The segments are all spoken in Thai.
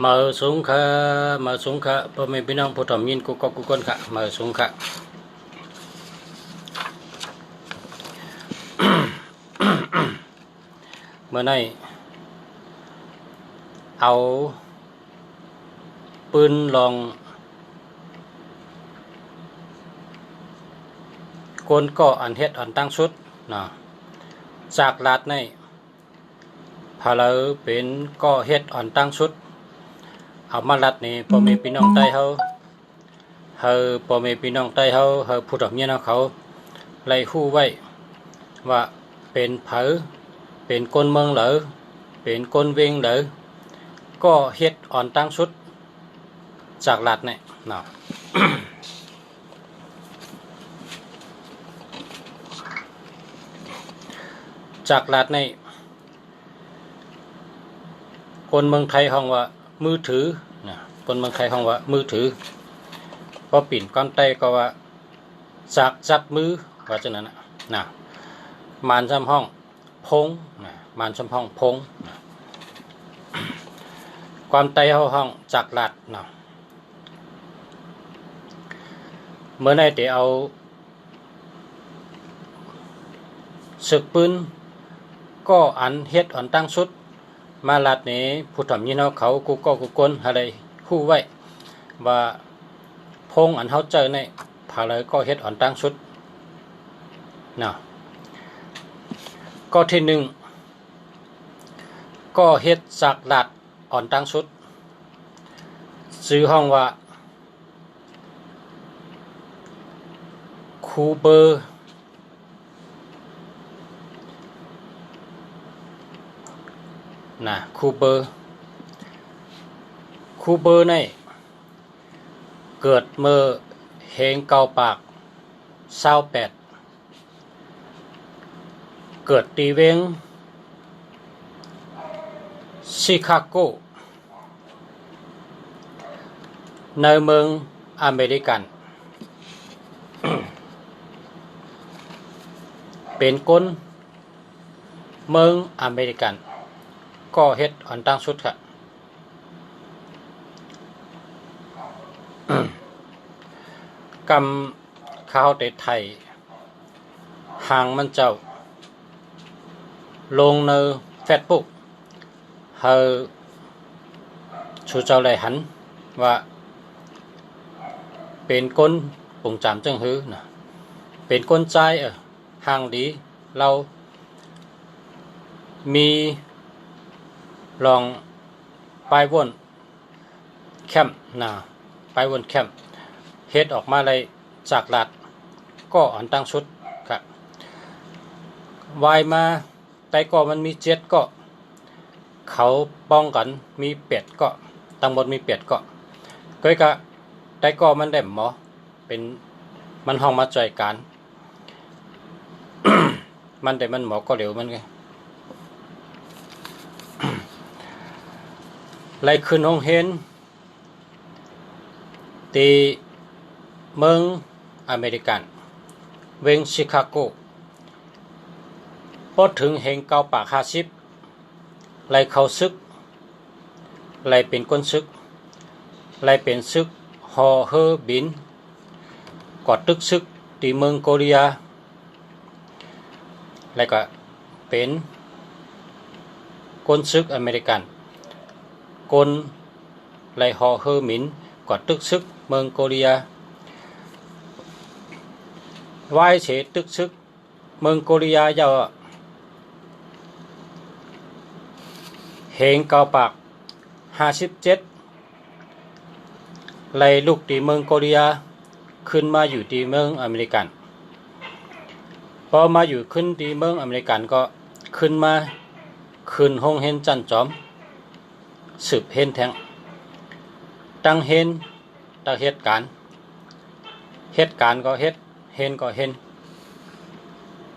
masungka. Masungka pemimpin putamin kukon kak masungka. มื่อไหร่เอาปืนลองกวนก่ออันเฮ็ดอันตั้งสุดนะจากลาดในพาเลเป็นก่อเฮ็ดอันตั้งสุดเอามาลัดนี่พ่อแม่พี่น้องใต้เฮาพ่อแม่พี่น้องใต้เฮาผู้ดอกเมียเขาไล่ฮู้ไว้ว่าเป็นเผอเป็นคนเมืองเหรอเป็นคนเวงเหรอก็เฮ็ดอ่อนตั้งสุดจากลัดนี่เนาะ จากลัดนี่คนเมืองไทยห้องว่ามือถือนะคนเมืองไทยห้องว่ามือถือพอปิ่นก้อนไตก็ว่าจากจับมือว่าจังนั้นนะมานซ้ำห้องพงนะมานซ้ำห้องพงนะความไตห้องจากลัดนะเมื่อไหร่ที่เอาศึกปืนก็อันเฮ็ดอันตั้งสุดมาลัดนี้ผู้ทำยี่น้อเขากูก็กูกลอะไรคู่ไว้ว่าพงอันเขาเจอในผาเลยก็เฮ็ดอ่อนตั้งสุดนะก็ที่หนึ่งก็เฮ็ดจากลัดอ่อนตั้งสุดซื้อห้องว่าคูเบอร์นะคูเบอร์ในเกิดเมื่อเฮงเกาปาก28เกิดตีเวงชิคาโกในเมืองอเมริกัน เป็นคนเมืองอเมริกันก็เฮ็ดอันตั้งสุดค่ะ กำข้าวเตไทยหางมันเจ้าลงในเฟซบุ๊กเฮาชูเจ้าไหลหันว่าเป็นคนปุ่งจามจังหื้อนะเป็นคนใจห่างดีเรามีลองไปวนแคมป์นะไปวนแคมป์เฮ็ดออกมาเลยจากลัดก็อันตั้งชุดครับวายมาแต่ก็มันมี7ก็เขาป้องกันมี8ก็ทั้งหมดมี8ก็ก็กะแต่ก็มันได้หมอเป็นมันห้องมาจ่อยการ มันได้มันหมอก็เร็วมันไง ไล่ขึ้นห้องเห็นตีเมืองอเมริกันเวงชิคาโกพอถึงเฮงเกาปาก50ไล่เข้าซึกไล่เป็นก้นซึกไล่เป็นซึกฮอเฮอบินกอดตึกซึกตีเมืองโคเรียแล้วก็เป็นก้นซึกอเมริกันกลไล่ฮอเฮอหมินกอดตึกซึกเมืองโคเรียวายเฉตึกซึกเมืองโคเรียยาวเฮงเกาปาก57ไล่ลูกตีเมืองโคเรียขึ้นมาอยู่ตีเมืองอเมริกันพอมาอยู่ขึ้นตีเมืองอเมริกันก็ขึ้นมาขึ้นห้องเห็นจันจอมสืบเห็นแทง ตั้งเเหตุการณ์ก็เห็นก็เห็น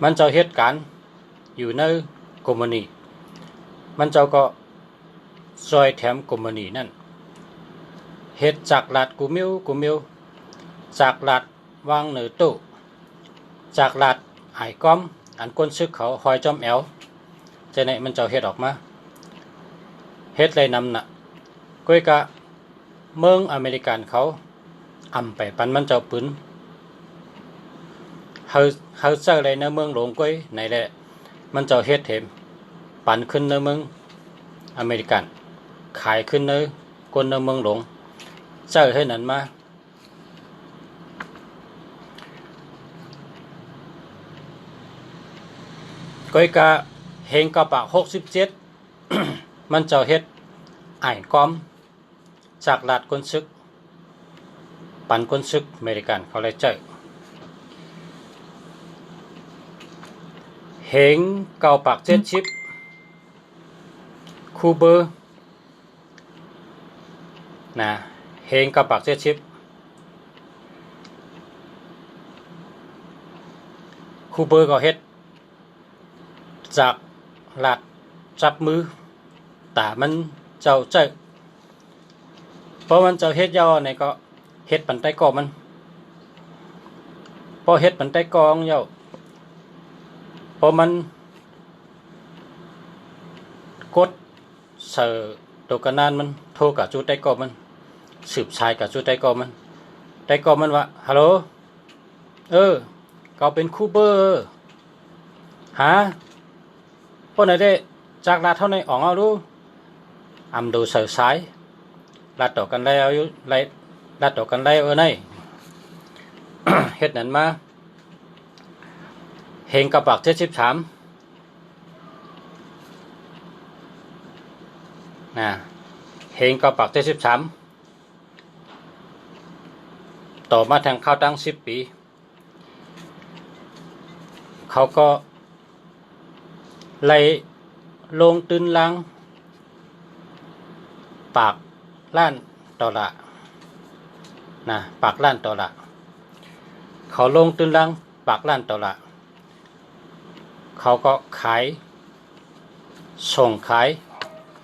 มันเจ้าเหตุการณ์อยู่ในกลุ่มนี้มันเจ้าก็ซอยแถมกลุ่มนี้นั่นเฮ็ดจากลาดกูมิวจากลาดวางเหนือตู้จากลาดไอ้ก้อมอันก้นซึกเขาหอยจอมแอวจะไหนมันเจ้าเฮ็ดออกมาเฮ็ดเลยนำน่ะก้อยกะเมืองอเมริกันเขาอำไปปันมันเจ้าปืนเฮาเจอเลยในเมืองหลวงก้อยไหนแหละมันเจ้าเฮ็ดเห็มปันขึ้นในเมืองอเมริกันขายขึ้นในคนในเมืองหลวงเจอให้นั้นมาก้อยกะเฮงกะปะ67 มันเจ้าเฮ็ดไอ้ก้อมจากลาดก้นซึกปันก้นซึกอเมริกันเขาเลยเจอเฮงเก่าปาก70คูเบอร์นะเฮงกับปาก70คูเบอร์ก็เฮ็ดจากลาดจับมือแต่มันเจ้าเจอเพราะมันเจ้าเฮ็ดยาวเนี่ยก็เฮ็ดปันใต้กอมันพอเฮ็ดปันใต้กองยาวพอมันกดเสือตัวกระนานมันโทรกับจูใต้กอมันสืบชายกับจูใต้กอมันใต้กอมันว่าฮัลโหลเขาเป็นคูเบอร์หาพวกไหนได้จากลาดเท่าไหนออกเอาดูอำดูเสือสายลาดต่อกันแล้วอยู่ลาดต่อกันแล้วใน เฮ็ดนั้นมาเฮงกับปาก73นะเฮงกับปาก73ต่อมาทางเข้าตั้ง10 ปีเขาก็ไล่ลงตื่นลังปากล้านต่อละนะปากล้านต่อละเขาลงตื่นลังปากล้านต่อละเขาก็ขายส่งขาย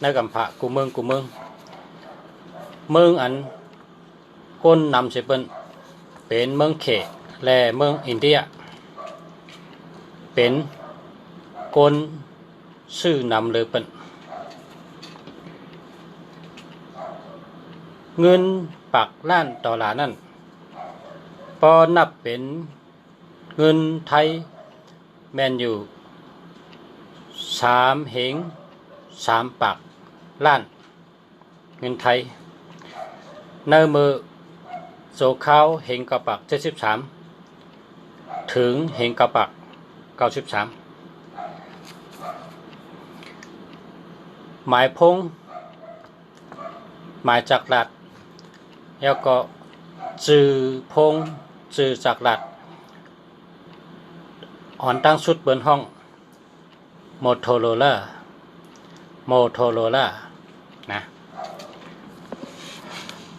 ในกำพะกูเมืองอันก้นนำเสเป็นเมืองเขและเมืองอินเดียเป็นก้นชื่อนำเลยเป็นเงินปากล้านต่อละนั่นพอนับเป็นเงินไทยแมนอยู่3 เหง3 ปากล้านเงินไทยในมือโซข้าวเหงกับปาก73ถึงเหงกับปาก93หมายพงหมายจักรลัดแล้วก็จือพงจือจักรลัดอ่อนตั้งสุดบนห้องโมโทโรล่านะ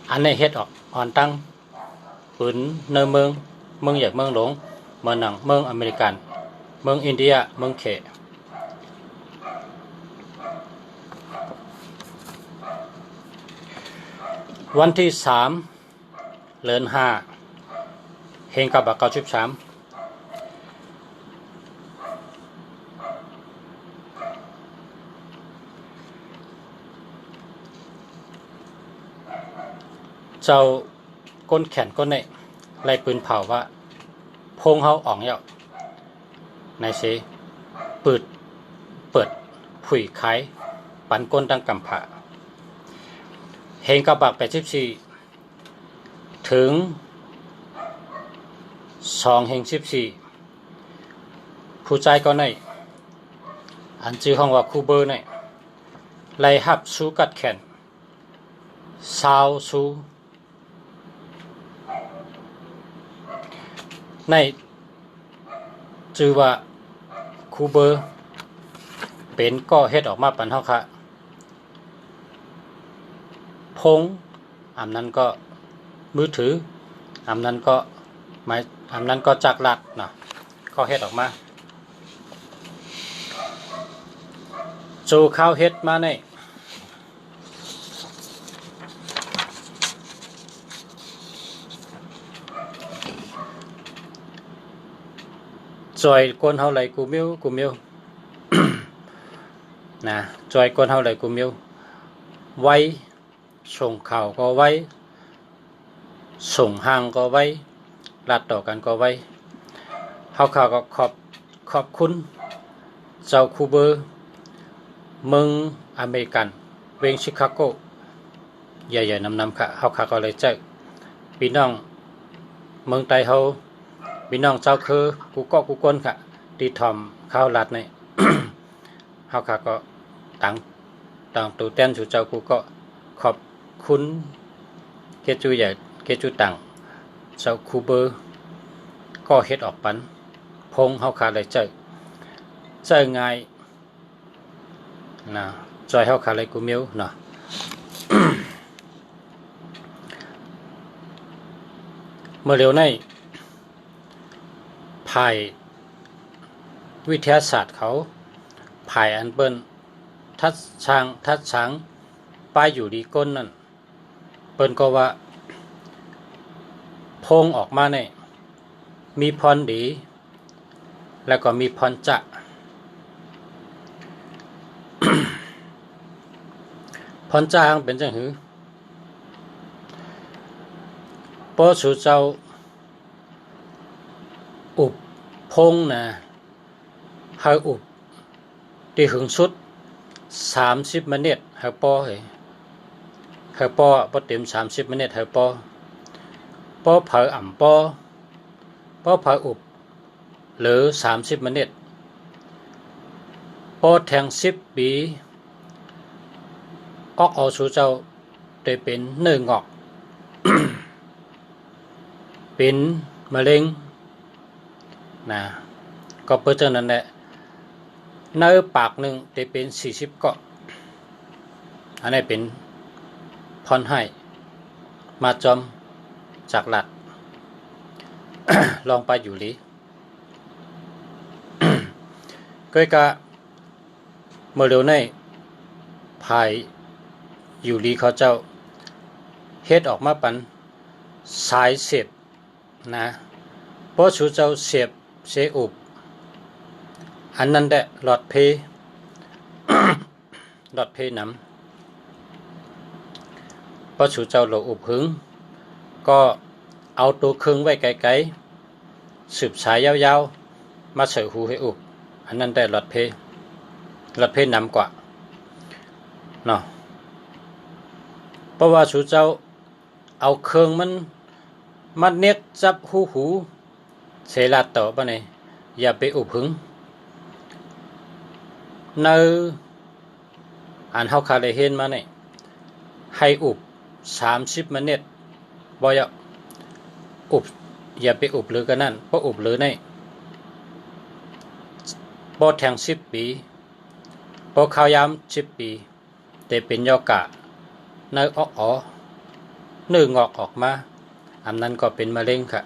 อันนี้เฮ็ดออกอ่อนตั้งปืนในเมืองใหญ่เมืองหลวงเมืองหนังเมืองอเมริกันเมืองอินเดียเมืองเขวันที่3 เดือน 5เฮงกับ93เจ้าก้นแขนก้นเนี่ยไล่ปืนเผาว่าพงเฮาอ่องเยาในเสเปิดผุยไข่ปันก้นตั้งกำผะเฮงกับปาก84ถึง2 เฮง14ผู้ใจก็ในอันชื่อห้องว่าคูเบอร์ในไล่หับสู้กัดแขนซาวสู้ในชื่อว่าคูเบอร์เป็นก็เฮ็ดออกมาปันเฮาค่ะพง อันนั้นก็มือถืออันนั้นก็อันนั้นก็จักรลัดนะก็เฮ็ดออกมาจูข้าวเฮ็ดมาในจอยกวนเฮาไหลกูมิว นะจอยกวนเฮาไหลกูมิวไว้ส่งข่าวก็ไว้ส่งห่างก็ไว้ลัดต่อกันก็ไว้เฮาข่าวก็ขอบคุณเจ้าคูเบอร์เมืองอเมริกันเวงชิคาโกใหญ่ๆนำค่ะเฮาข่าวก็เลยเจอพี่น้องเมืองไทยเฮาพี่น้องเจ้าคือกูก็กูกวนค่ะที่ทอมข้าวลัดนี่ เฮาข่าวก็ต่างตูเต้นสู่เจ้ากูก็ขอบคุณเกจูใหญ่เกจูต่างเจ้าคูเบอร์ก็เฮ็ดออกปันพงเฮาขาเลยเจอง่ายนะจอยเฮาขาเลยกูมิวเนาะ เมื่อเร็วในภายวิทยาศาสตร์เขาภายอันเปิ้นทัดช้างป้ายอยู่ดีก้นนั่นเปิ้นก็ว่าพงออกมาเนี่ยมีพรดีแล้วก็มีพรจะ พรจางเป็นจังหือปอสู่เจ้าอุบพงนะเฮาอุบที่หึงสุด30 มินิเฮาปอเฮาปอบ่เต็ม30 มินิเฮาปอเผาอ่ำปอเผาอุบหรือ30 มินิปอแทง10 ปีออกเอาสู่เจ้าได้เป็นเนื้องอก เป็นมะเร็งนะก็เปิดเท่านั้นแหละเนื้อปากหนึ่งได้เป็น40 เกาะอันนี้เป็นพรให้มาจอมจากหลัด ลองไปอยู่ลี ก็กะเมื่อเร็วในภายอยู่ลีเขาเจ้าเฮ็ดออกมาปันสายเสียบนะเพราะชูเจ้าเสียบเสอุบอันนั้นแหละหลอดเพ หลอดเพนำเพราะชูเจ้าโลอุบหึงก็เอาตัวครึ่งไว้ไกลๆสืบสายยาวๆมาเสยหูให้อุบอันนั้นได้หลอดเพนำกว่าเนาะเพราะว่าชูเจ้าเอาเครื่องมันเน็กจับหูเสลาต่อปะเนี่ยอย่าไปอุบหึงในอันเฮาคาเลยเห็นมาเนี่ยให้อุบ30 มินิบ่อยอุบอย่าไปอุบหรือกันนั่นเพราะอุบหรือในบ่แทง10 ปีเพราะข้าวยาม10 ปีแต่เป็นยอกะในเนื้องอกออกมาอันนั้นก็เป็นมะเร็งค่ะ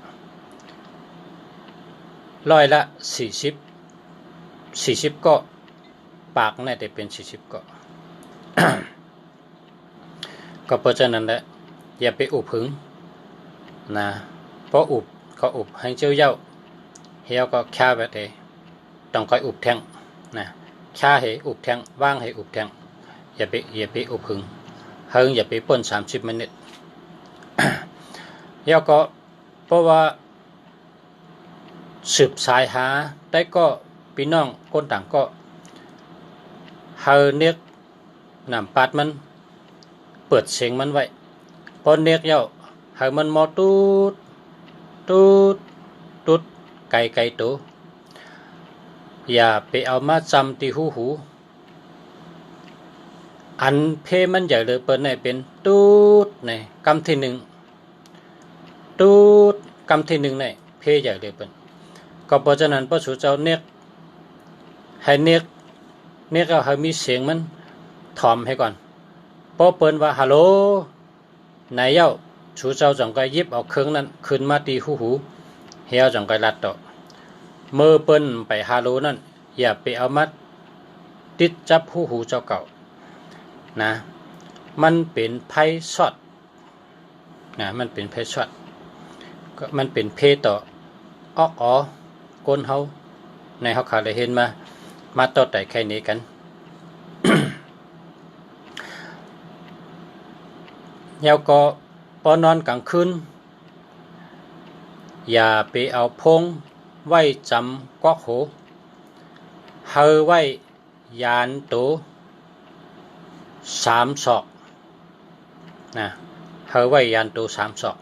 40ก็ปากน่าจะเป็น40ก็ ก็เพราะฉะนั้นแหละอย่าไปอุบหึงนะเพราะอุบก็อุบให้เจ้าเย้าเฮียก็ฆ่าแบบเอต้องคอยอุบแทงนะฆ่าให้อุบแทงว่างให้อุบแทงอย่าไปอุบหึงอย่าไปป่น30 มินิ แล้วก็เพราะว่าสืบสายหาได้ก็พี่น้องคนต่างก็เนียกน้ำปัดมันเปิดเสียงมันไว้พอเนียกเย้ามันมอตูดไก่ตัวอย่าไปเอามาจำที่หูอันเพมันใหญ่เลยเปิดในเป็นตูดในกำที่ 1ตูดกำที่ 1ในเพใหญ่เลยเปิดก็เพราะฉะนั้นพระสุเจ้าเนียกให้เนียกเอาให้มีเสียงมันถ่อมให้ก่อนพอเปิ้นว่าฮัลโหล นายเย้าชูเจ้าจังก็ยิบเอาเครื่องนั้นขึ้นมาตีหูเฮียวจังก็ลัดต่อมือเปิ้นไปฮาโลนั่นอย่าไปเอามาติดจับหูเจ้าเก่านะมันเป็นไพ่ช็อตนะมันเป็นไพ่ช็อตก็มันเป็นเพต่อออกก้นเฮาในเฮาขาได้เห็นมาต่อแต่แค่นี้กัน แล้วก็พอนอนกลางคืนอย่าไปเอาพงไว้จำกอกหูเฮาไว้ยานตู3 ศอกนะเฮาไว้ยานตู3 ศอก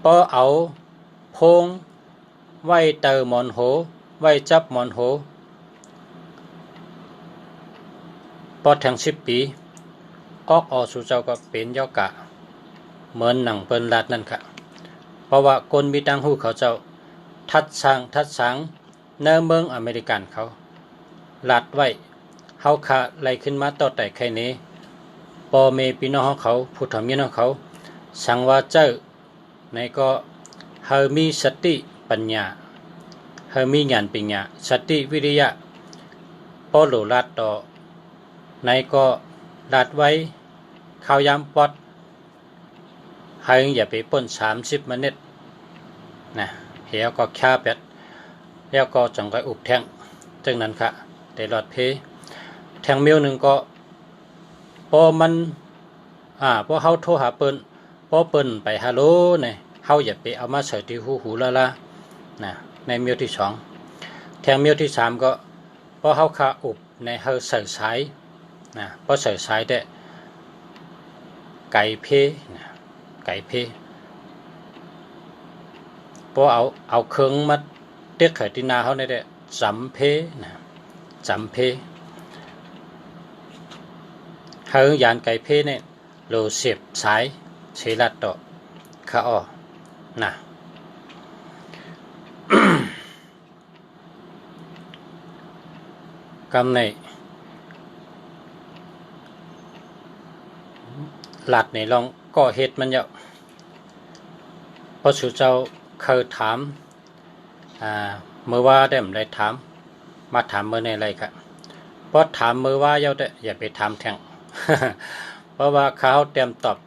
พอเอาพงไว้เตอหมอนโหไว้จับหมอนโหพอถึง10 ปีออกสู่เจ้าก็เป็นยอกะเหมือนหนังเปิ้นลาดนั่นค่ะเพราะว่าคนมีตังหูเขาเจ้าทัดสางเนื้อเมืองอเมริกันเขาลาดไว้เฮาคะไล่ขึ้นมาต่อแต่แค่นี้ปอเมพี่น้องเขาผู้ทำเมียน้องเขาสังว่าเจ้าในก็เฮามีสติปัญญาเฮามีญาณปัญญาสติวิริยะพอหลูลาดต่อในก็ลาดไว้ข้าวยามปอดเฮาอย่าไปป่น30 เมตรนะเหี่ยวก็แค่เป็ดแล้วก็จังก็อุบแทงจึงนั้นค่ะได้หลอดเพแทงเมียวหนึ่งก็พอมันพอเฮาโทรหาเปิ้นพอเปิ้นไปฮัลโหลเนี่ยเฮาอย่าไปเอามาใส่ที่หูละนะในเมียวที่2แทงเมียวที่3ก็พอเฮาขาอุบในเฮาใส่สายนะพอใส่สายได้ไก่เพนะไก่เพพอเอาเครื่องมาเตียกไข่ตีนาเขาได้จำเพนะจำเพเฮายานไก่เพเนี่ยโลเสียบสายเชลัดต่อขาออนะ กำในหลัดในลองก่อเหตุมันเยอะพอสู่เจ้าเคยถามเมื่อว่าได้ถามมาถามเมื่อในไรครับเพราะถามเมื่อว่าเยาได้อย่าไปถามแทง เพราะว่าเขาเตรียมตอบ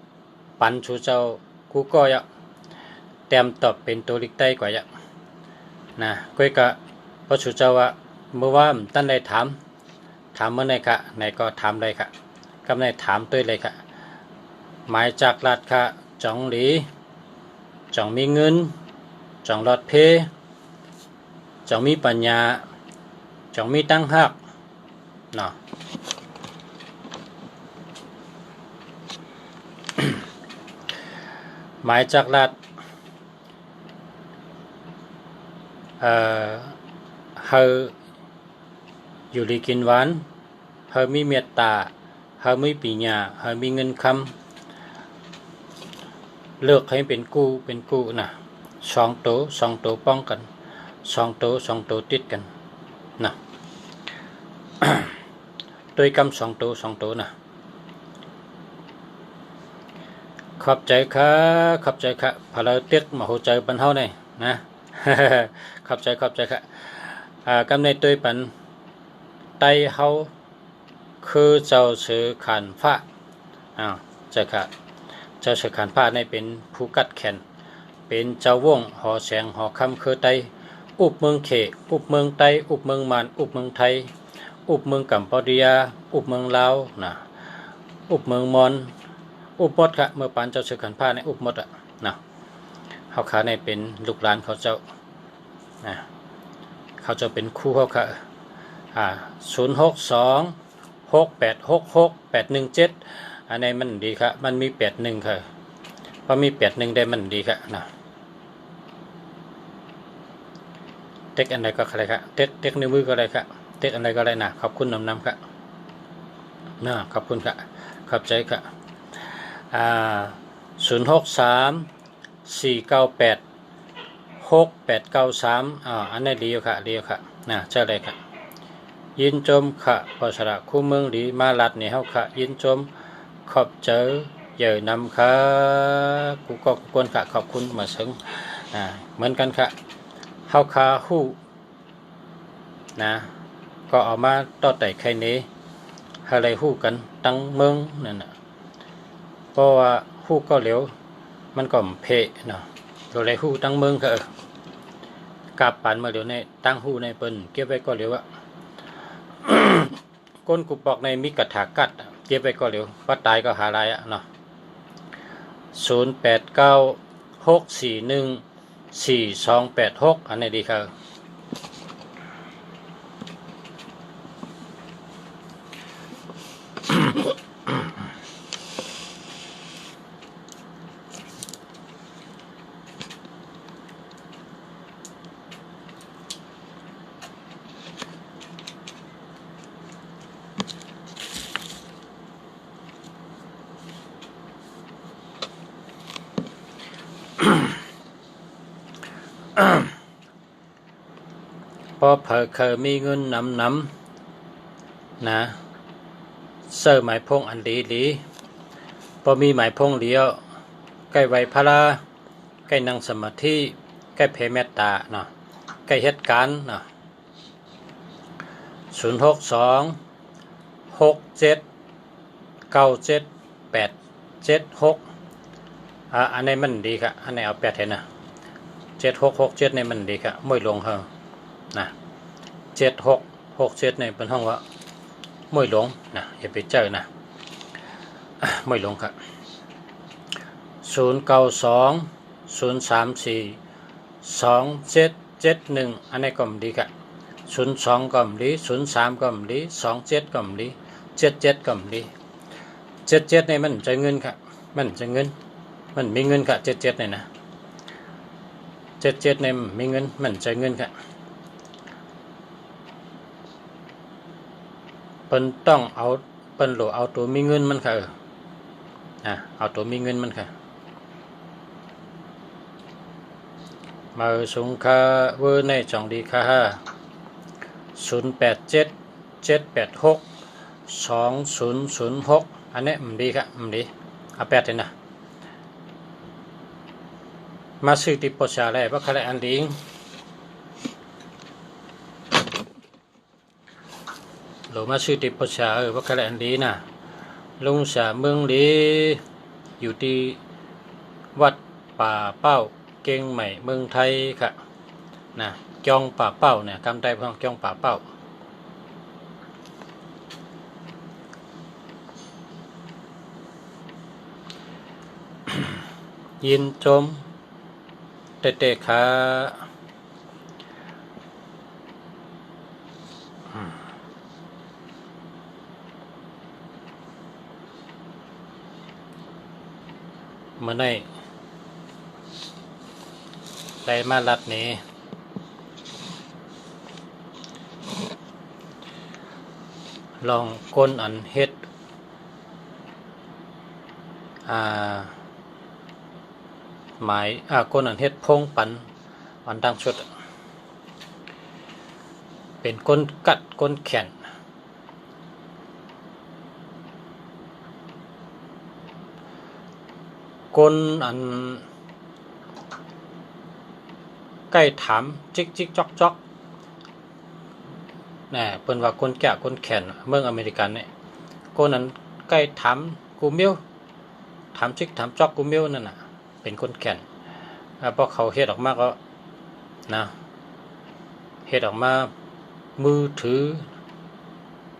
ปันสู่เจ้ากูก็เยอะเตรียมตอบเป็นตัวลิกใต้กว่าเยอะนะก้อยกะพอสู่เจ้าว่าเมื่อว่าตั้นได้ถามเมื่อไหนค่ะไหนก็ถามเลยค่ะกำในถามตัวเลยค่ะหมายจากลาดค่ะจองหลีจองมีเงินจองหลอดเพจองมีปัญญาจองมีตั้งหักเนาะ หมายจากลาดเฮาอยู่ดีกินหวานเฮามีเมตตาเฮามีปัญญาเฮามีเงินคำเลือกให้เป็นกู้นะ2 ตัวป้องกัน2 ตัวติดกันนะ ด้วยกำ2 ตัวนะขอบใจค่ะพาเราเตียกมาหัวใจปันเฮาเนี่ยนะ ขอบใจค่ะกำในตัวปันไตเฮาคือเจ้าสือขันฟ้าเจ้าค่ะเจ้าสือขันฟ้าในเป็นผู้กัดแขนเป็นเจ้าวงหอแสงหอคำคือไตอุบเมืองเขอุบเมืองไตอุบเมืองมานอุบเมืองไทยอุบเมืองกัมพูชาอุบเมืองลาวนะอุบเมืองมอญอุบหมดค่ะเมื่อปานเจ้าสือขันฟ้าในอุบหมดนะเขาขาในเป็นลูกหลานเขาเจ้านะเขาจะเป็นคู่เขาค่ะ06268668117อันนี้มันดีครับมันมี81ค่ะพอมี81ได้มันดีค่ะนะเต็กอันใดก็อะไรครับเต็กนิ้วมือก็อะไรครับเต็กอันใดก็อะไรนะขอบคุณน้ำครับนะขอบคุณค่ะขอบใจค่ะ063-498-6893อันนี้ดีอยู่ค่ะนะเจ้าเลยค่ะยินจมค่ะภาษาคู่เมืองดีมาลัดนี่เฮาค่ะยินจมขอบเจอ เยอะนำค่ะกูก็ควรค่ะขอบคุณมาซึ่งเหมือนกันค่ะเฮาคาฮู้นะก็เอามาต่อแต่ใครนี้ให้ไรฮู้กันตั้งเมืองนั่นน่ะเพราะว่าฮู้ก็เหลวมันก็เพะเนาะตัวไรฮู้ตั้งเมืองค่ะกาบปันมาเดี๋ยวในตั้งฮู้ในเปิ้นเก็บไว้ก็เหลวอะ ก้นกูบอกในมิกระถากัดเก็บไว้ก็เหลวว่าตายก็หาลายอะเนาะ0896414286อันไหนดีครับพอเผอเคยมีเงินนำนะเสื้อหมายพงอันดีพอมีหมายพงเดียวใกล้ไหวพระ ใกล้นั่งสมาธิใกล้เพเมตตาเนาะใกล้เหตุการณ์เนาะ0626797876อันนี้มันดีครับอันนี้เอา8เห็นนะ7667นี่มันดีครับไม่ลงเหรอนะ7667นี่เป็นห้องว่าไม่ลงนะอย่าไปเจอนะไม่ลงครับ0920342771อันนี้ก็ดีครับ02ก็ดี03ก็ดี27ก็ดี77ก็ดี77นี่มันจะเงินครับมันจะเงินมันมีเงินครับ77นี่นะ77นี่มีเงินมันจะเงินครับเปิ้นต้องเอาเปิ้นโหลเอาตัวมีเงินมันค่ะเอาตัวมีเงินมันค่ะมาสูงค่าเวอร์ในจ่องดีค่ะ0877862006อันนี้มันดีค่ะมันดีเอา8เลยนะมาซื้อติปชาแล้วว่าใครอันดีหรือมาซื้อติปชาว่าใครอันดีนะลุงสาเมืองดีอยู่ที่วัดป่าเป้าเก่งใหม่เมืองไทยค่ะนะจองป่าเป้าเนี่ยคำใต้พ้องจองป่าเป้ายินชมเตะขาเมื่อไหร่ได้มาลัดนี้ลองก้นอันเฮ็ดหมายก้นอันเฮ็ดพงปันอันดังชุดเป็นก้นกัดก้นแขนก้นอันใกล้ถามจิกจอกน่ะเพิ่นว่าก้นแกะก้นแขนเมืองอเมริกันเนี่ยก้นนั้นใกล้ถามกูเมียวถามจิกถามจอกกูเมียวนั่นน่ะเป็นก้นแขนพอเขาเฮ็ดออกมาก็นะเฮ็ดออกมามือถือ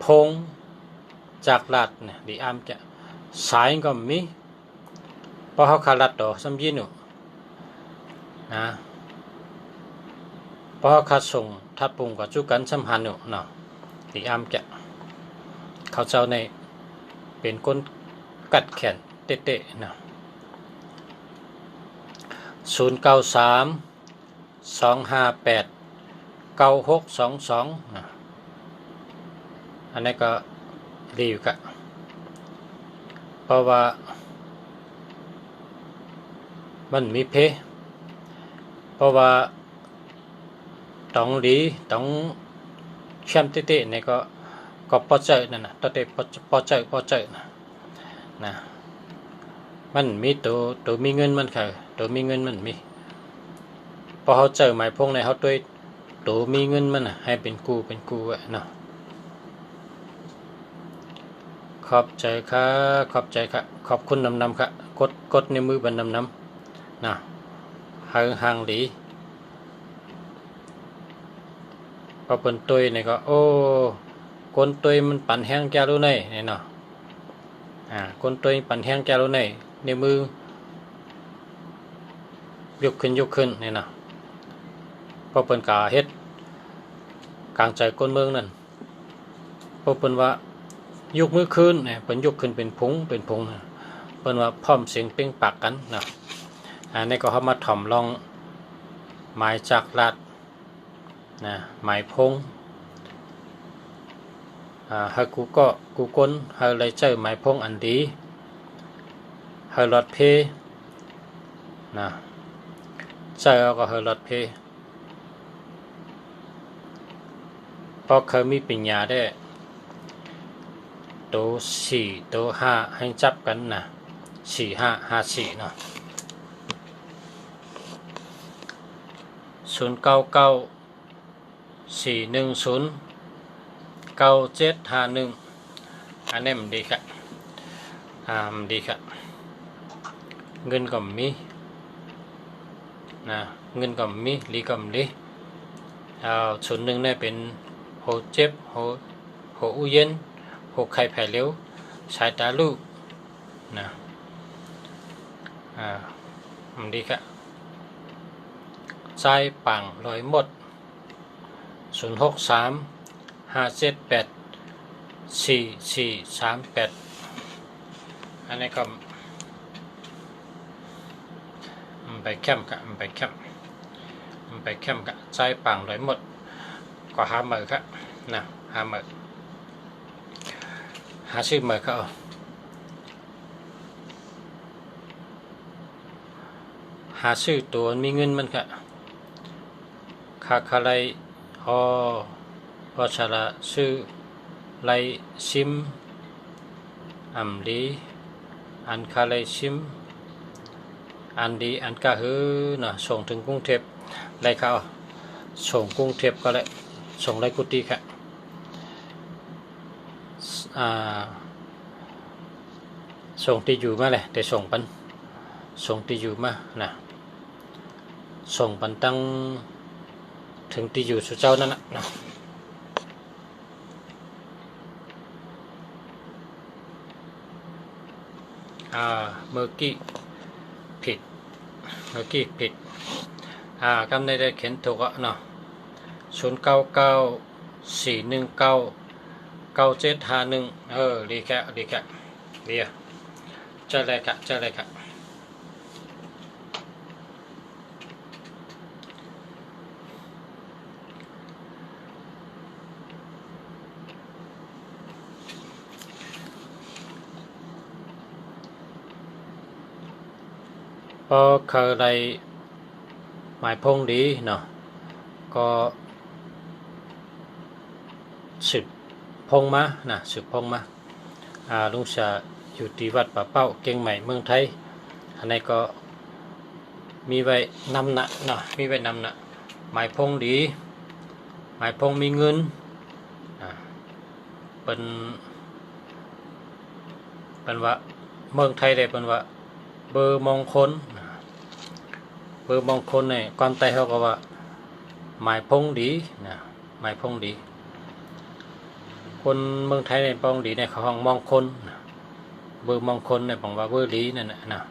พงจากลาดเนี่ยดีอามจะสายก็มีพอเขาขาลัดดอกซ้ำยินุนะพอเขาขาส่งทัดปุ่งกับจุกันซ้ำหันอยู่เนาะดีอามจะเขาเจ้าในเป็นก้นกัดแขนเตะๆนะ0932589622นะอันนี้ก็ดีอยู่กะเพราะว่ามันมีเพเพราะว่าต้องดีต้องแชมป์เตะๆนี่ก็พอเจอนั่นน่ะตะเตะพอเจอนะ มันมีตัวมีเงินมันค่ะตัวมีเงินมันมีพอเขาเจอหมายพงในเขาด้วยตัวมีเงินมันให้เป็นกูอะเนาะขอบใจค่ะขอบใจค่ะขอบคุณนำค่ะกดในมือบันนำนะห่างหลีพอเป็นตุยนี่ก็โอ้คนตุยมันปั่นแห้งแก้รู้ในนี่เนาะคนตุยปั่นแห้งแก้รู้ในมือยกขึ้นนี่เนาะพอเป็นกาเฮ็ดกลางใจคนเมืองนั่นพอเป็นว่ายกมือขึ้นเนี่ยเป็นยกขึ้นเป็นพุงนะเป็นว่าพร้อมเสียงเป่งปากกันนะนี่ก็เขามาถ่อมลองหมายจากลัดนะหมายพงให้กูก้นให้เลยเจอหมายพงอันดีให้รถเพนะเจอก็ให้รถเพพอเคยมีปัญญาได้ตัว4ตัว5ให้จับกันนะ4 5 5 4เนาะ09941099751อันนี้มันดีค่ะมันดีค่ะเงินก็มีนะเงินก็มีลีก็มีส่วนหนึ่งเนี่ยเป็นโหเจ็บโหอุเย็นโหไข้แผลเลี้ยวสายตาลูกนะมันดีค่ะใจปังลอยหมด063-578-4438อันนี้ก็ไปแคมป์กะไปแคมป์กะใจปังลอยหมดก็หาเมื่อครับนะหาเมื่อหาชื่อเมื่อเขาหาชื่อตัวมีเงินมันค่ะคาไลพอชาละชื่อไลซิมอัมลีอันคาไลซิมอันดีอันกะฮือนะส่งถึงกรุงเทพไลเขาส่งกรุงเทพก็เลยส่งไลกุฏิค่ะส่งที่อยู่มาเลยแต่ส่งที่อยู่มานะส่งปันตั้งถึงที่อยู่สุเจ้านั่นนะเมื่อกี้ผิดคำได้เขียนถูกอ่ะเนาะ099-419-9751ดีแค่เรียเจอเลยค่ะพอเคยได้หมายพงดีเนาะก็สืบพงมาลุงชาอยู่ที่วัดป่าเป้าเก่งใหม่เมืองไทยอันนี้ก็มีไว้นำนะเนาะหมายพงดีหมายพงมีเงินเป็นว่าเมืองไทยได้เป็นว่าเบอร์มงคลเนี่ยความไต่เขาก็ว่าหมายพงดีนะหมายพงดีคนเมืองไทยในปองดีในเขาห้องมงคลเบอร์มงคลเนี่ยบอกว่าเบอร์ดีนั่นนะ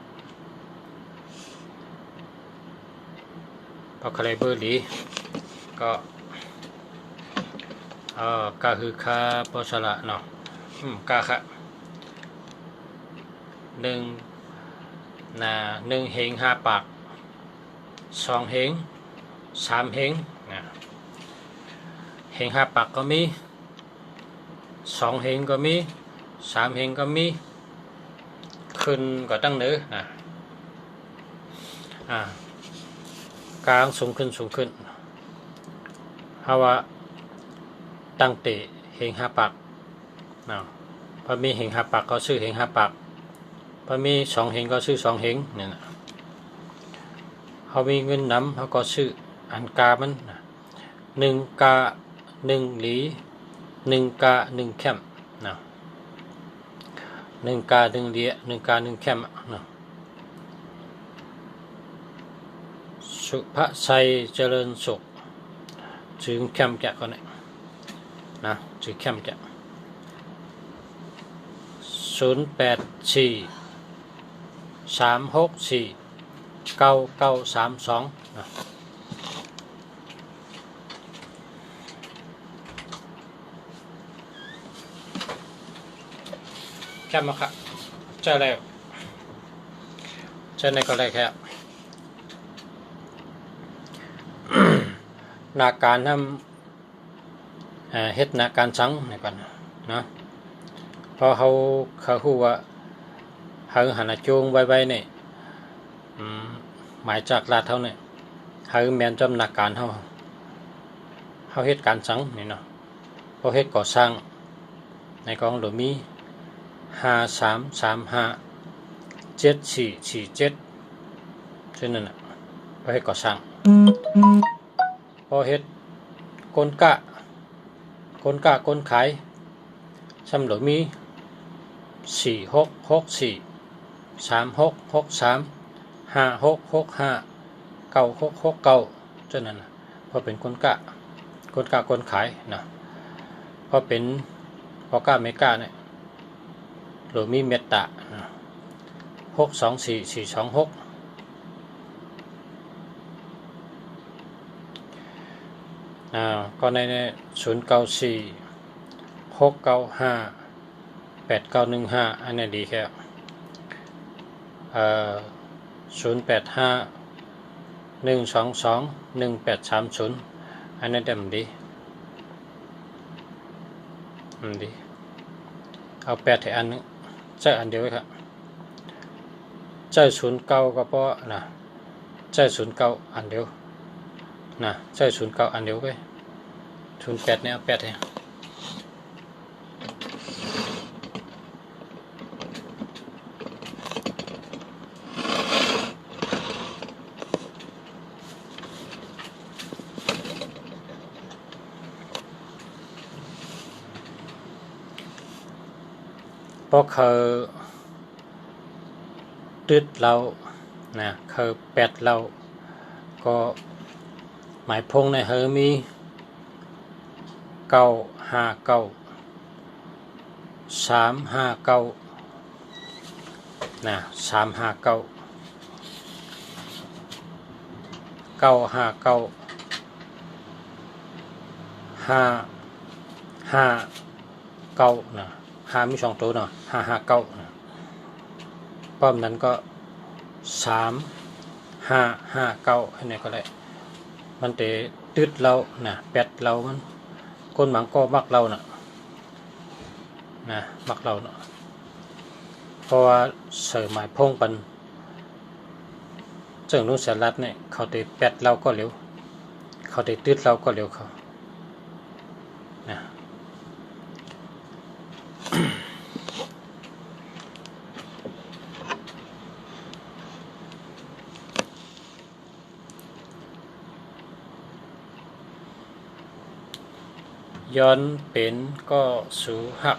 พอใครเบอร์ดีก็คือค่าปอสละเนาะกาค่ะ1เฮง5 ปาก2 เฮง3 เฮงนะเฮง5 ปากก็มี2 เฮงก็มี3 เฮงก็มีขึ้นก็ตั้งเนื้อกลางสูงขึ้นเพราะว่าตั้งเตะเฮง5 ปากเนาะพอมีเฮง5 ปากเขาชื่อเฮง5 ปาก พอมี2 เหงก็ซื้อ2 เหงเนี่ยนะเขามีเงินนำเขาก็ซื้ออันกามัน1 กา 1 หลี 1 กา 1 แคมนะ1 กา 1 เหลีย 1 กา 1 แคมนะสุภชัยเจริญสุขชื่อแคมแกะก่อนเนี่ยนะชื่อแคมแกะ0843649932นะแคมมาครับเจอแล้วเจอในก็เลยแค่นาการทำเฮ็ดนาการสังในก่อนนะพอเขาฮู้ว่าเขาหันจูงไว้เนี่ยหมายจากลาดเท่าเนี่ยเขาแมนจำนาการเขาเฮ็ดการสังนี่เนาะพอเฮ็ดก่อสร้างในกองหลวมี53357447ซึ่งนั่นน่ะพอเฮ็ดก่อสร้างพอเฮ็ดกลกะกลขายสำหรับมี4664 3663 5665 9669จังนั้นน่ะพอเป็นกลกะกลขายนะพอเป็นพอกะเมกะเนี่ยหรือมีเมตตา624426ก็ใน0946958915อันนี้ดีแค่0851221830อันนี้เต็มดีดีเอา8ให้อันนึงใจอันเดียวไว้ครับใจ09ก็เพราะนะใจ09อันเดียวนะใจ09อันเดียวไป08เนี่ยเอา8ให้เพราะเขาตืดเรานะเขา8เราก็หมายพงในเฮมี959 359นะ359 959 559นะ5มี2ตัวเนาะ559นะป้อมนั้นก็3559ให้ไหนก็ได้มันเตะตืดเรานะ8เรามันคนหมังก็มักเรานะมักเราเนาะเพราะว่าเสริมหมายพงปันเจิงนู้นเสียรัดเนี่ยเขาเตะ8เราก็เร็วเขาเตะตืดเราก็เร็วเขานะย้อนเป็นก็สูหัก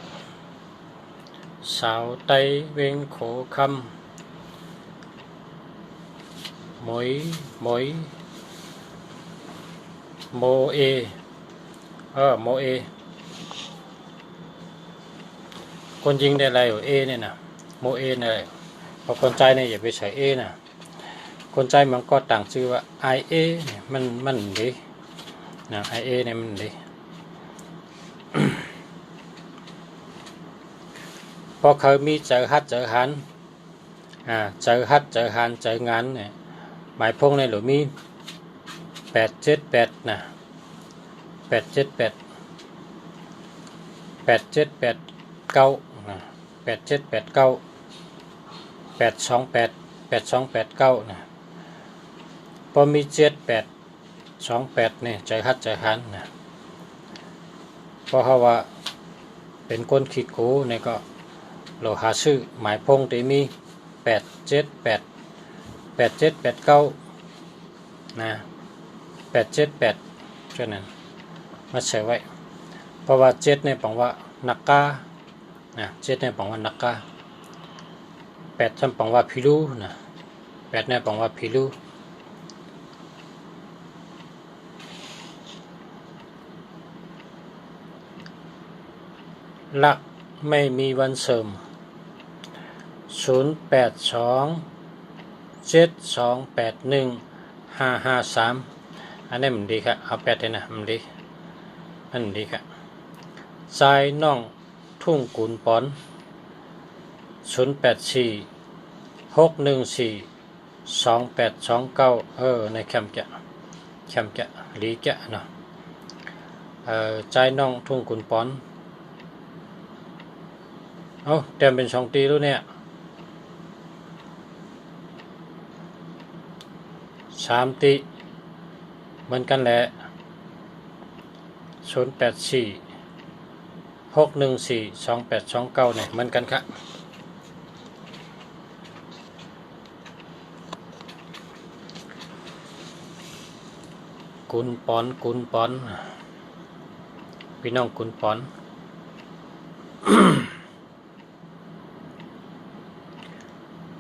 สาวไตเวงโขคำหมอยโมเอโมเอคนยิงได้อะไรเอเนี่ยนะโมเอเนี่ยพอคนใจเนี่ยอย่าไปใส่เอนะคนใจมันก็ต่างชื่อว่าไอเอเนี่ยมันดีนะไอเอเนี่ยมันดีพอเขามีเจอฮัดเจอหันเจอฮัดเจอหันเจองานเนี่ยหมายพงในหรือมี878นะ878 8789นะ8789 828 8289นะพอมี7828เนี่ยเจอฮัดเจอหันนะเพราะเขาว่าเป็นคนขี้โกเนี่ยก็เราหาซื้อหมายพงที่มี นะ878เท่านั้นมาใส่ไว้เพราะว่า7เนี่ยแปลว่านักกานะ7เนี่ยแปลว่านักกา8ทำแปลว่าพิรูนะ8เนี่ยแปลว่าพิรูหลักไม่มีวันเสริม0827281553อันนี้มันดีครับเอา8เลยนะมันดีครับสายน้องทุ่งกุนปอน0846142829ในแคมจะหลีจะเนาะใจน้องทุ่งกุนปอนเต็มเป็น2ตีแล้วเนี่ย3ตีเหมือนกันแหละ0846142829เนี่ยเหมือนกันครับกุนปอนพี่น้องกุนปอน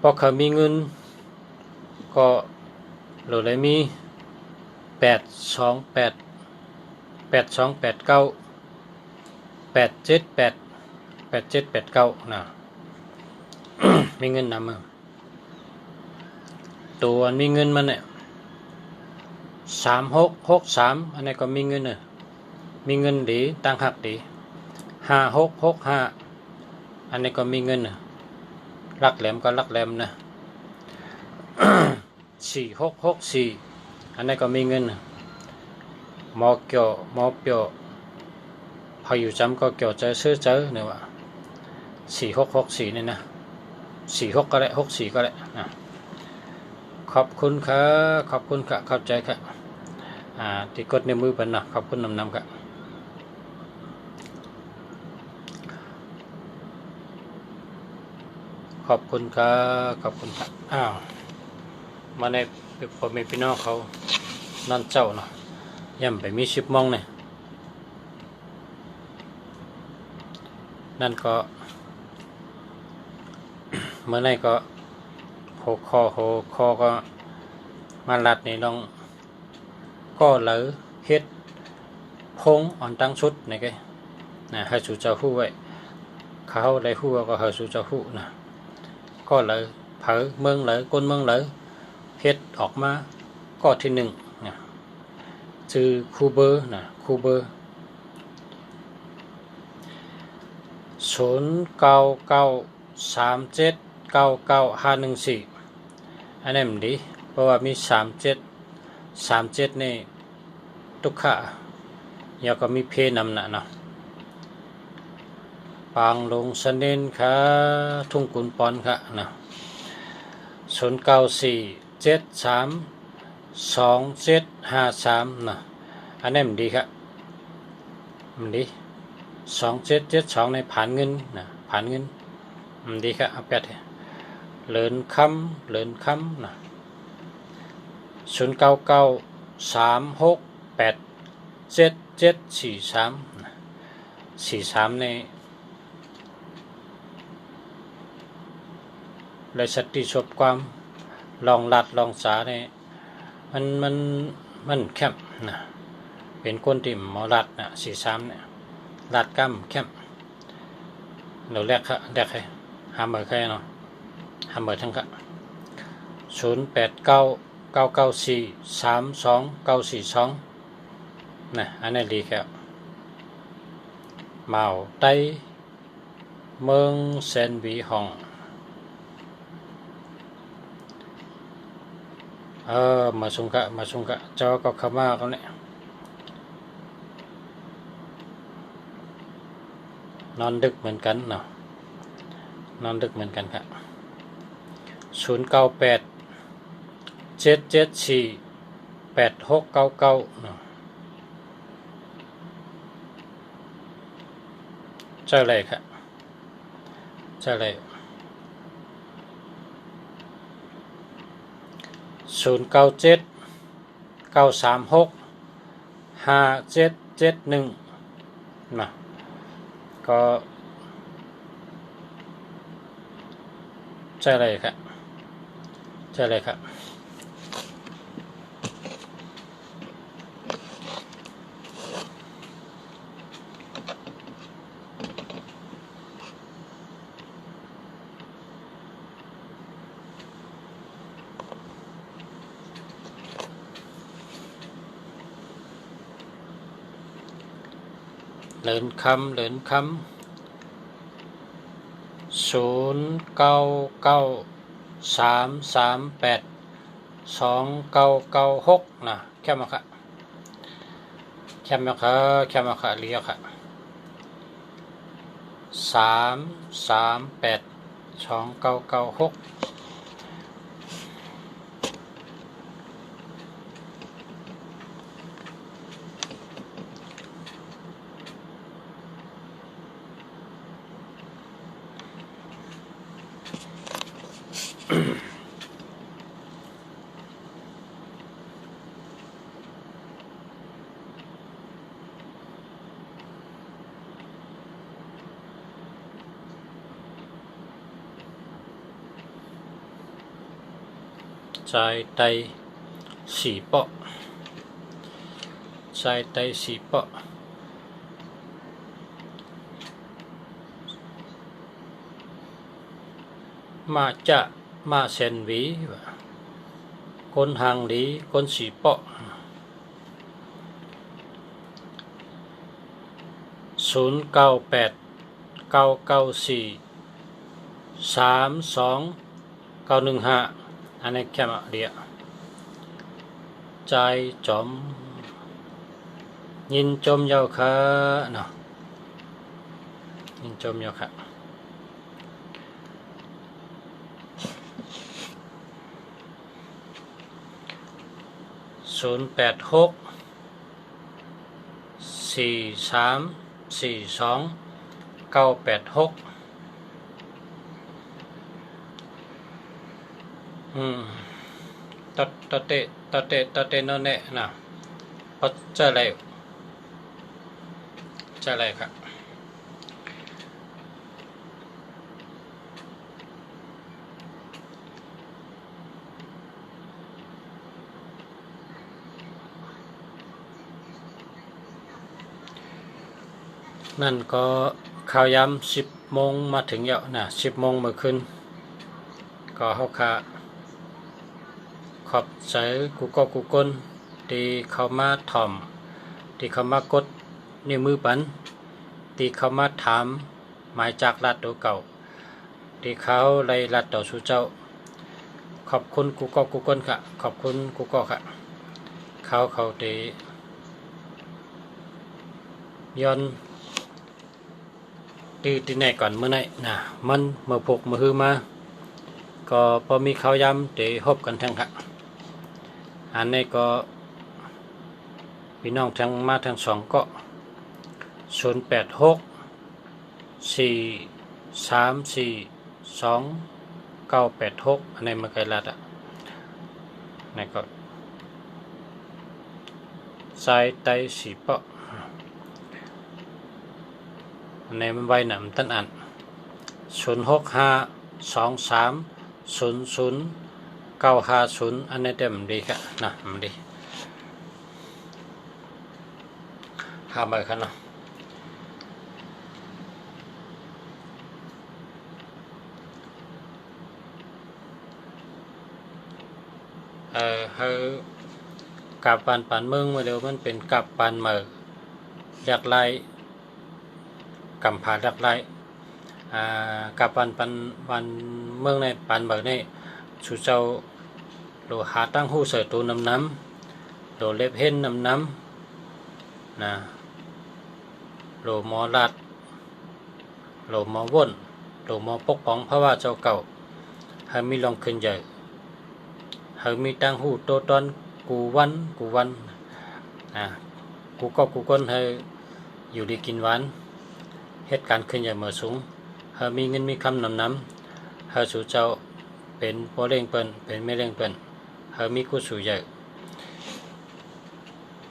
พอเขามีเงินก็เราเลยมี8289นะมีเงินนำตัวมีเงินมันเนี่ย3663อันนี้ก็มีเงินมีเงินดีตั้งหักดี5665อันนี้ก็มีเงินรักแหลมก็รักแหลมนะ4664อันนี้ก็มีเงินหมอเปียวพออยู่จำก็เกี่ยวใจซื้อเจอเนี่ยว่า4664นี่นะ46ก็ได้64ก็ได้นะขอบคุณครับเข้าใจครับที่กดในมือเป็นนะขอบคุณนำครับขอบคุณครับมาในพ่อแม่พี่น้องเขานั่นเจ้าเนาะย่ำไปมีชิปมองเนี่ยนั่นก็เมื่อไหร่ก็โหคอก็มาลัดนี่น้องก็เหลือเฮ็ดพงอ่อนตั้งชุดนี่ไงนะให้สู่เจ้าผู้ไว้เขาได้ผู้ก็ให้สู่เจ้าผู้นะก็เลยเผยเมืองเลยก้นเมืองเลยเฮ็ดออกมาก็ที่1นะชื่อคูเบอร์นะคูเบอร์0993799514อันนี้มันดีเพราะว่ามี37นี่ทุกขะแล้วก็มีเพนำนะปางลงสนินค่ะทุ่งกุนปอนค่ะนะ0947327753นะอันนี้มันดีครับมันดี2772ในผ่านเงินนะผ่านเงินมันดีครับเอา8เลินคำนะ0993687743นะ43ในเลยสติชบความลองลัดลองสาเนี่ยมันแคบนะเป็นคนที่หมอลัดนะ43เนี่ยลัดกำแคบเราแรกให้หาเบอร์ใครเนาะหาเบอร์ทั้งค่ะ0899943292นะอันนี้ดีครับเมาไต้เมืองเซนวีห้องมาส่งกะเจ้าก็เข้ามากันเนี่ยนอนดึกเหมือนกันเนาะนอนดึกเหมือนกันครับ0987748699เนาะเจ้าอะไรครับเจ้าอะไร นะก็ใช่เลยครับใช่เลยครับเลินคำ0993382996นะแค่มาค่ะเรียกค่ะ3382996ใจไตสีเปาะใจไตสีเปาะมาจะมาเซนวีคนหางดีคนสีเปาะ0989943291อันนี้แค่มาเดียใจจอมยินจมยาวค่ะเนาะยินจมยาวค่ะ0864342986ตเตโนเนะนะพอเจออะไรครับนั่นก็ข่าวยาม10 โมงมาถึงแล้วนะ10 โมงเมื่อคืนก็เฮาค่ะขอบใจกูก้นที่เข้ามาถ่อมที่เข้ามากดนิ้วมือปันที่เข้ามาถามหมายจากรัฐตัวเก่าที่เขาไล่รัฐต่อสู่เจ้าขอบคุณกูก้นค่ะขอบคุณกูค่ะเขาที่ย้อนตีไหนก่อนเมื่อไหร่นะมันเมื่อพกมือฮือมาก็พอมีเขาย้ำเดี๋ยวฮบกันทั้งค่ะอันนี้ก็พี่น้องทั้งมาทั้ง2ก็0864342986อันนี้มาไกลลัดอ่ะนี่ก็สายไตสีเปาะอันนี้มันไว้หนำตั้นอัน0652300950อันนี้เต็มดีค่ะนะมันดีหาไปกันเนาะเฮากับปันเมืองมาเร็วมันเป็นกับปันเมืองเรียกไล่กำผาเรียกไล่กับปันเมืองในปันเมืองในชูเจ้าโลหาตั้งหูเสือตูน้ำโลเล็บเห็นน้ำนะโลมอลัดโลมอว่นโลมอปกป้องเพราะว่าเจ้าเก่าให้มีลองขึ้นใหญ่ให้มีตั้งหูโตตอนกูวันกูก้นให้อยู่ดีกินหวานเหตุการณ์ขึ้นใหญ่เมื่อสูงให้มีเงินมีคำน้ำให้สู่เจ้าเป็นโปเร่งเปิ้นเป็นไม่เร่งเปิ้นให้ họ mi cú sủi dậy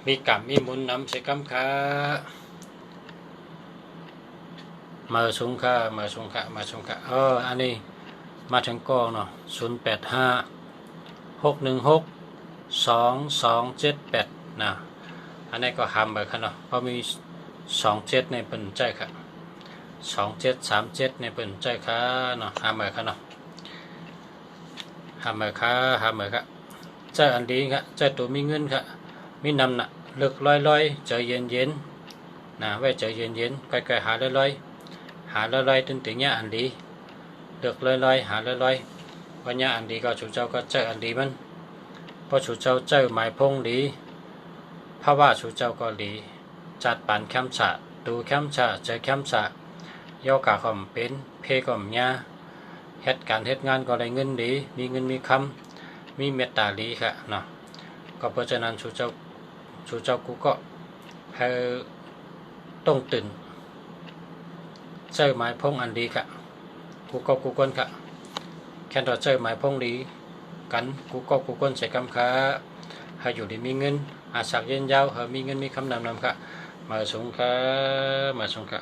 มีกรรมมีมุนนำใส่กรรมค่ะมาสูงค่ะมาสูงค่ะมาสูงค่ะอันนี้มาถึงกองเนาะ0856162278นะอันนี้ก็หามไปค่ะเนาะเพราะมี27ในเปิ่นใจค่ะ2737ในเปิ่นใจค่ะเนาะหามไปค่ะเนาะหามไปค่ะหามไปค่ะใจอันดีค่ะใจตัวมีเงินค่ะมีนำหนักเลือกลอยๆใจเย็นๆนะไว้ใจเย็นๆใกล้ๆหาลอยๆหาลอยๆตึงๆเนี่ยอันดีเลือกลอยๆหาลอยๆวันนี้อันดีก็chủเจ้าก็ใจอันดีมันพอchủเจ้าใจหมายพงดีเพราะว่าchủเจ้าก็ดีจัดปานแคมฉะดูแคมฉะใจแคมฉะย่อกะข่อมเป็นเพก่อมยาเฮ็ดการเฮ็ดงานก็ได้เงินดีมีเงินมีคำมีเมตตาดีค่ะเนาะก็เพราะฉะนั้นchủเจ้ากูก็ให้ต้องตื่นเจอหมายพงอันดีค่ะกูก็กูก้นค่ะแค่ต่อเจอหมายพงดีกันกูก็กูก้นใส่คำค้าให้อยู่ดีมีเงินอาศักเย็นยาวให้มีเงินมีคำนำค่ะมาสงค่ะมาสงค่ะ